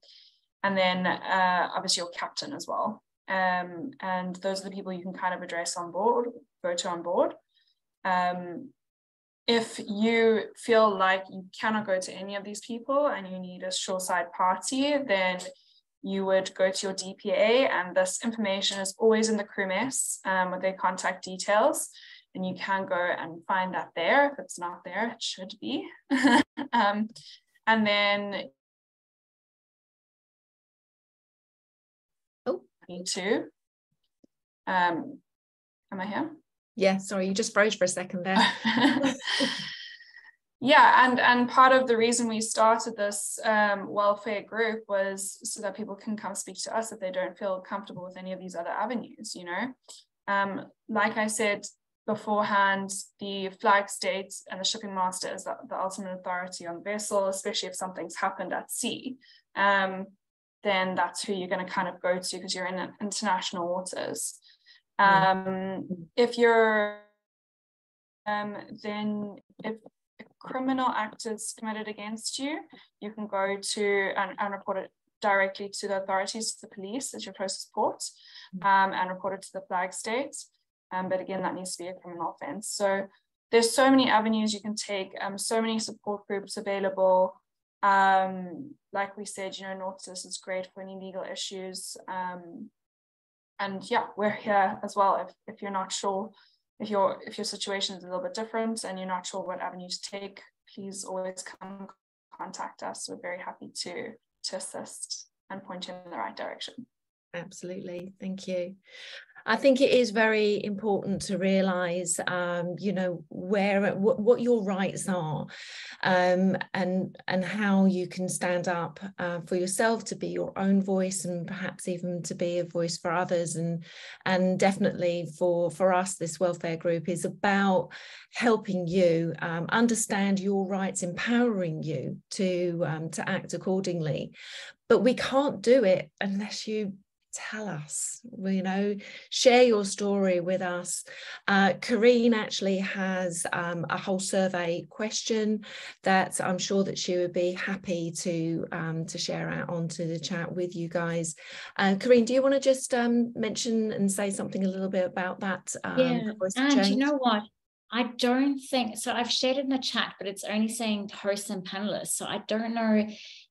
then obviously your captain as well. And those are the people you can kind of address on board, go to on board. If you feel like you cannot go to any of these people and you need a shoreside party, then you would go to your DPA, and this information is always in the crew mess with their contact details, and you can go and find that there. If it's not there, it should be. And then need to am I here? Yeah, sorry, you just froze for a second there. Yeah, and part of the reason we started this welfare group was so that people can come speak to us if they don't feel comfortable with any of these other avenues, you know. Like I said beforehand, the flag state and the shipping master is the ultimate authority on the vessel, especially if something's happened at sea. Then that's who you're going to kind of go to because you're in international waters. If you're then if a criminal act is committed against you, you can go to and report it directly to the authorities, to the police as your closest port, and report it to the flag state. But again, that needs to be a criminal offense. So there's so many avenues you can take, so many support groups available. Like we said, you know, Nautilus is great for any legal issues. And yeah, we're here as well if you're not sure, if your situation is a little bit different and you're not sure what avenue to take, please always come contact us. We're very happy to assist and point you in the right direction. Absolutely, thank you. I think it is very important to realise, you know, what your rights are, and how you can stand up for yourself, to be your own voice, and perhaps even to be a voice for others. And definitely for us, this welfare group is about helping you understand your rights, empowering you to act accordingly. But we can't do it unless you tell us, you know, share your story with us. Karine actually has a whole survey question that I'm sure that she would be happy to share out onto the chat with you guys. Karine, do you want to just mention and say something a little bit about that? Yeah, and you know what? I don't think, so I've shared it in the chat, but it's only saying hosts and panelists. So I don't know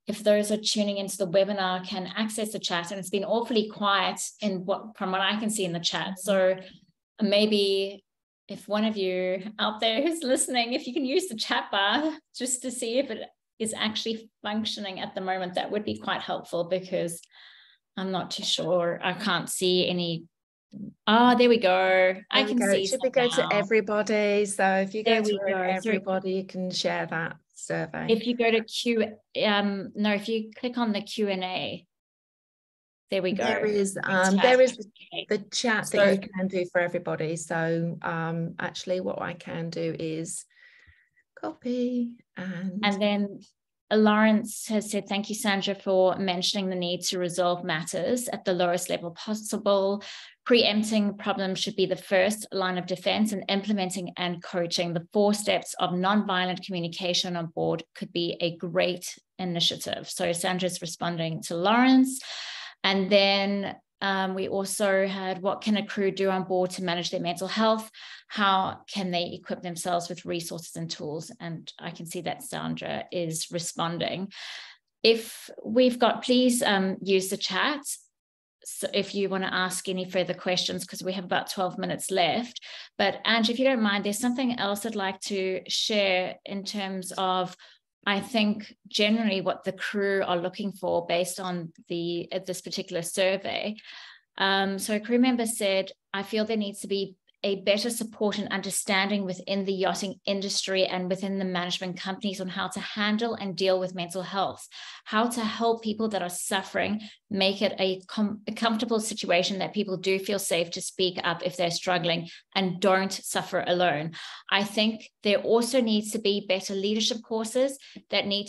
if those are tuning into the webinar can access the chat, and it's been awfully quiet from what I can see in the chat. So maybe if one of you out there who's listening, if you can use the chat bar just to see if it is actually functioning at the moment, that would be quite helpful, because I'm not too sure. I can't see any. Oh, there we go. I can see. Should we go to everybody? So if you go to everybody, you can share that survey. If you go to if you click on the Q&A, there we go. There is the chat that you can do for everybody. So actually what I can do is copy and then Lawrence has said, thank you, Sandra, for mentioning the need to resolve matters at the lowest level possible. Preempting problems should be the first line of defense, and implementing and coaching the 4 steps of nonviolent communication on board could be a great initiative. So Sandra's responding to Lawrence. And then we also had, what can a crew do on board to manage their mental health? How can they equip themselves with resources and tools? And I can see that Sandra is responding. If we've got, please use the chat. So if you want to ask any further questions, because we have about 12 minutes left. But Ange, if you don't mind, there's something else I'd like to share in terms of, I think, generally what the crew are looking for based on this particular survey. So a crew member said, I feel there needs to be a better support and understanding within the yachting industry and within the management companies on how to handle and deal with mental health, how to help people that are suffering, make it a comfortable situation that people do feel safe to speak up if they're struggling and don't suffer alone. I think there also needs to be better leadership courses that need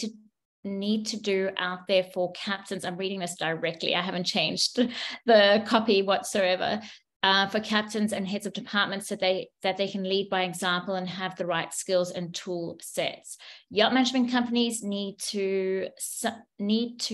to do out there for captains. I'm reading this directly. I haven't changed the copy whatsoever. for captains and heads of departments so that they can lead by example and have the right skills and tool sets. Yacht management companies need to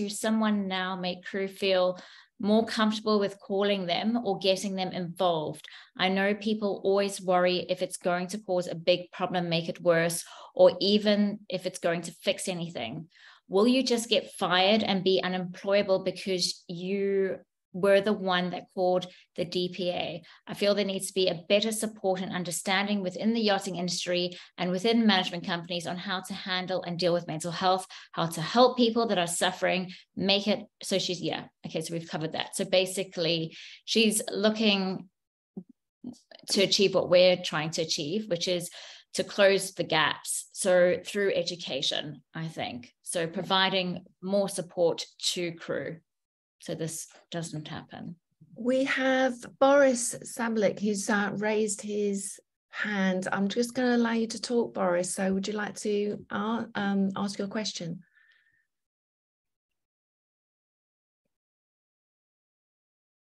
someone now make crew feel more comfortable with calling them or getting them involved. I know people always worry if it's going to cause a big problem, make it worse, or even if it's going to fix anything. Will you just get fired and be unemployable because you were the one that called the DPA? I feel there needs to be a better support and understanding within the yachting industry and within management companies on how to handle and deal with mental health, how to help people that are suffering, make it. So she's, yeah, okay, so we've covered that. So basically she's looking to achieve what we're trying to achieve, which is to close the gaps. So through education, I think. So providing more support to crew, so this doesn't happen. We have Boris Sablik, who's raised his hand. I'm just going to allow you to talk, Boris. So would you like to ask your question?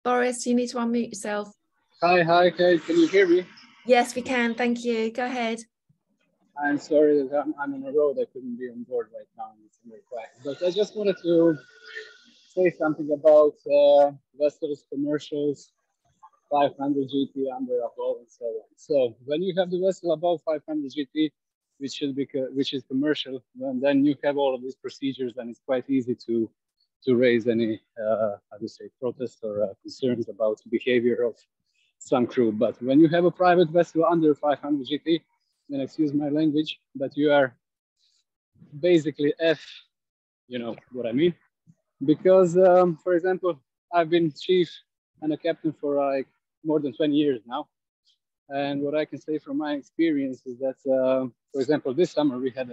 Boris, you need to unmute yourself. Hi, can you hear me? Yes, we can. Thank you. Go ahead. I'm sorry that I'm on a road. I couldn't be on board right now. It's very quiet. But I just wanted to say something about vessels, commercials, 500 GT, under, above, and so on. So when you have the vessel above 500 GT, which is commercial, then you have all of these procedures, and it's quite easy to raise any protest or concerns about the behavior of some crew. But when you have a private vessel under 500 GT, then excuse my language, but you are basically you know what I mean? Because, for example, I've been chief and a captain for like more than 20 years now. And what I can say from my experience is that, for example, this summer we had,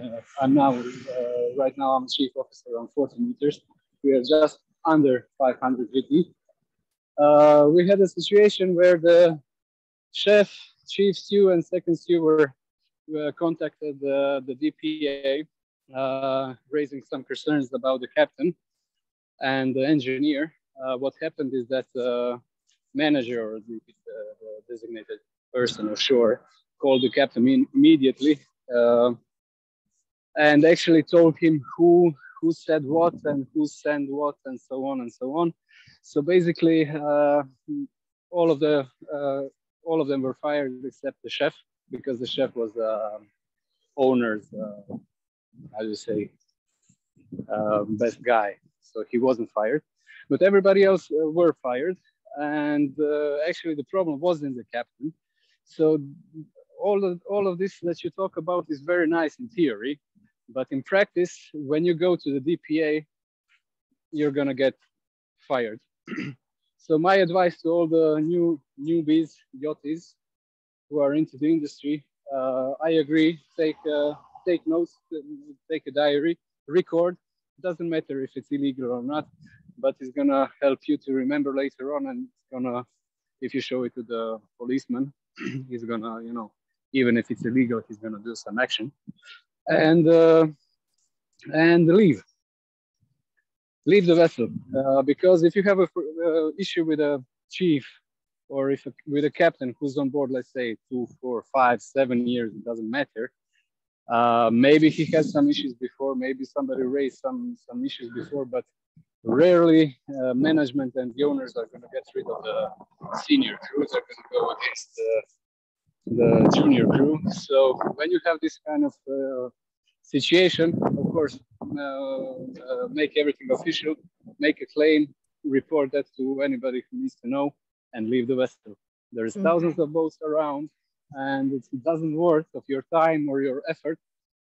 right now I'm a chief officer on 40 meters. We are just under 500 GT. We had a situation where the chef, chief stew, and second stew contacted the DPA, raising some concerns about the captain and the engineer. What happened is that the manager or the designated person ashore called the captain immediately and actually told him who said what and who sent what and so on and so on. So basically, all of them were fired except the chef, because the chef was owner's, best guy. So he wasn't fired, but everybody else were fired. And actually the problem wasn't the captain. So all of this that you talk about is very nice in theory, but in practice, when you go to the DPA, you're gonna get fired. So my advice to all the newbies, yachties who are into the industry, I agree, take notes, take a diary, record. It doesn't matter if it's illegal or not, but it's gonna help you to remember later on, and it's gonna, if you show it to the policeman, he's gonna, you know, even if it's illegal, he's gonna do some action, and leave the vessel, because if you have a issue with a chief or with a captain who's on board, let's say 2, 4, 5, 7 years, it doesn't matter. Maybe he has some issues before, maybe somebody raised some issues before, but rarely management and the owners are going to get rid of the senior crew. They're going to go against the junior crew. So when you have this kind of situation, of course, make everything official, make a claim, report that to anybody who needs to know, and leave the vessel. There's thousands of boats around, and it doesn't worth of your time or your effort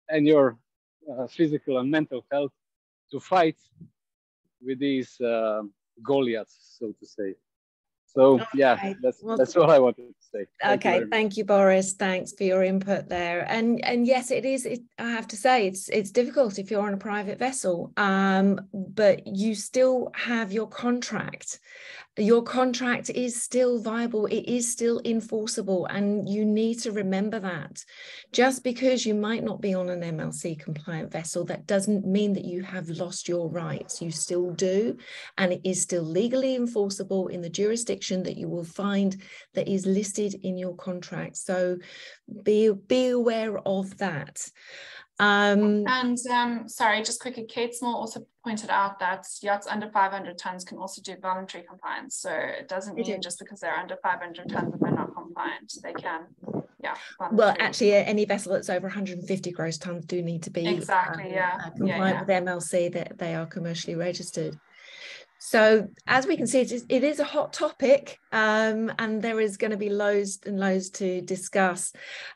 and your physical and mental health to fight with these Goliaths, so to say. So yeah, that's all I wanted to say. Okay, thank you, Boris. Thanks for your input there. And yes, it is. I have to say, it's difficult if you're on a private vessel, but you still have your contract. Your contract is still viable, it is still enforceable, and you need to remember that. Just because you might not be on an MLC compliant vessel, that doesn't mean that you have lost your rights. You still do, and it is still legally enforceable in the jurisdiction that you will find that is listed in your contract. So be aware of that. Sorry, just quickly, Kate Small also pointed out that yachts under 500 tons can also do voluntary compliance. So it doesn't mean just because they're under 500 tons that they're not compliant. They can, yeah. Well, actually, any vessel that's over 150 gross tons do need to be compliant with MLC, that they are commercially registered. So as we can see, it is a hot topic, and there is going to be loads and loads to discuss.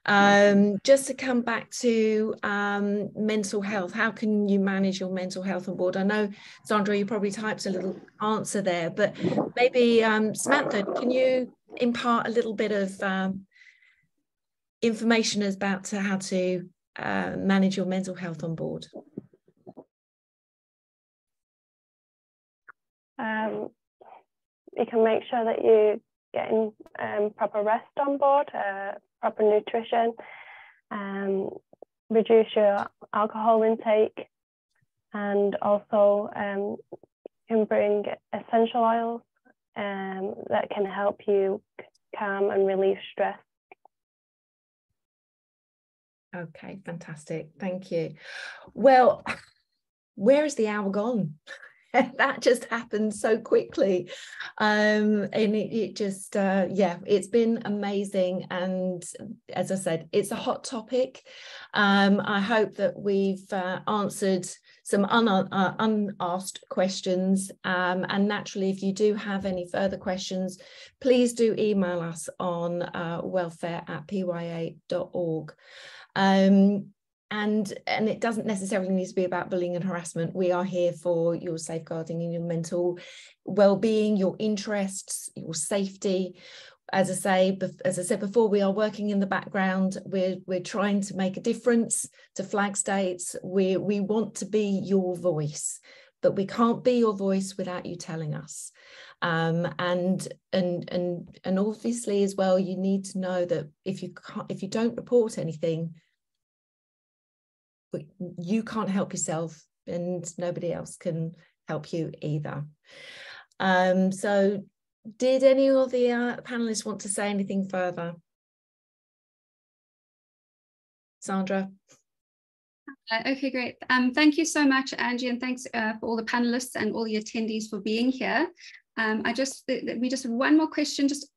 Just to come back to mental health, how can you manage your mental health on board? I know, Sandra, you probably typed a little answer there, but maybe Samantha, can you impart a little bit of information about how to manage your mental health on board? You can make sure that you're getting proper rest on board, proper nutrition, reduce your alcohol intake, and also can bring essential oils that can help you calm and relieve stress. Okay, fantastic. Thank you. Well, where is the hour gone? That just happened so quickly, and it just it's been amazing. And as I said, it's a hot topic. I hope that we've answered some unasked questions, and naturally, if you do have any further questions, please do email us on welfare@pya.org. And it doesn't necessarily need to be about bullying and harassment. We are here for your safeguarding and your mental well-being, your interests, your safety. As I said before, we are working in the background. We're trying to make a difference to flag states. We want to be your voice, but we can't be your voice without you telling us. And obviously as well, you need to know that if you don't report anything, you can't help yourself, and nobody else can help you either. So did any of the panelists want to say anything further? Sandra? Okay, great. Thank you so much, Angie, and thanks for all the panelists and all the attendees for being here. We just have one more question. Just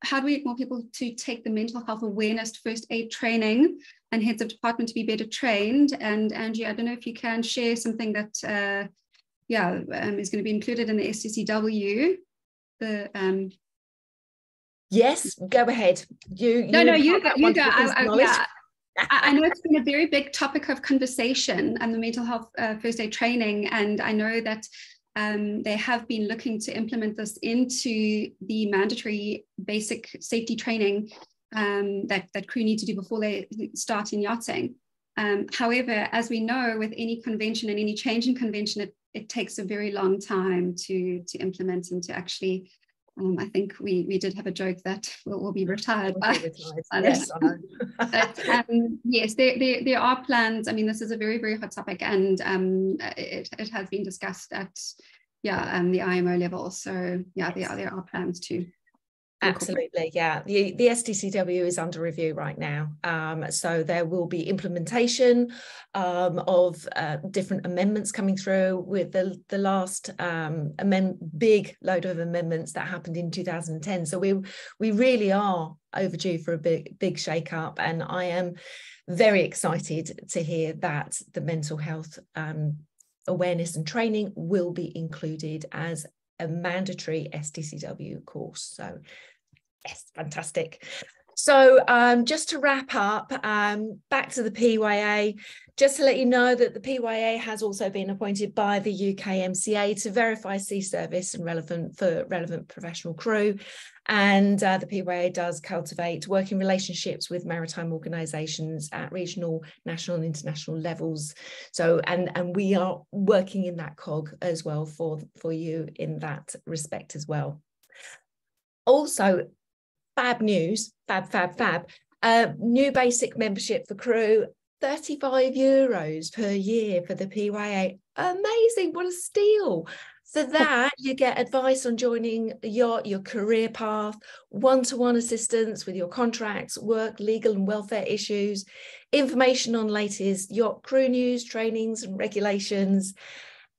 how do we get more people to take the mental health awareness first aid training and heads of department to be better trained? And Angie, I don't know if you can share something that is going to be included in the STCW. Yes, go ahead. You go. I know it's been a very big topic of conversation and the mental health first aid training, and I know that they have been looking to implement this into the mandatory basic safety training that crew need to do before they start in yachting. However, as we know, with any convention and any change in convention, it takes a very long time to implement and to actually, I think we did have a joke that we'll be retired by. Yes, I know. But, yes, there are plans. I mean, this is a very, very hot topic, and it has been discussed at the IMO level. So yeah, there are plans to. Absolutely, yeah. The STCW is under review right now. So there will be implementation of different amendments coming through, with the last big load of amendments that happened in 2010. So we really are overdue for a big shake-up, and I am very excited to hear that the mental health awareness and training will be included as a mandatory STCW course. So yes, fantastic. So just to wrap up, back to the PYA, just to let you know that the PYA has also been appointed by the UK MCA to verify sea service and relevant professional crew. And the PYA does cultivate working relationships with maritime organisations at regional, national and international levels. So, and we are working in that cog as well for you in that respect as well. Also, fab news, fab. New basic membership for crew, €35 per year for the PYA. Amazing, what a steal. For that, you get advice on joining your career path, one-to-one assistance with your contracts, work, legal and welfare issues, information on latest yacht crew news, trainings and regulations,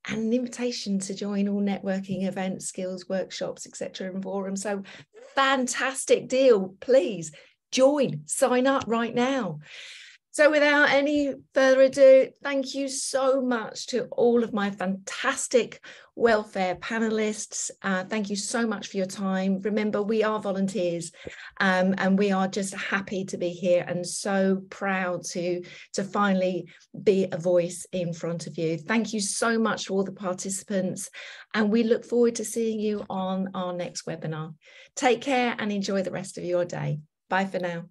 and an invitation to join all networking events, skills, workshops, etc. and forums. So fantastic deal. Please join, sign up right now. So without any further ado, thank you so much to all of my fantastic welfare panelists. Thank you so much for your time. Remember, we are volunteers and we are just happy to be here and so proud to finally be a voice in front of you. Thank you so much to all the participants, and we look forward to seeing you on our next webinar. Take care and enjoy the rest of your day. Bye for now.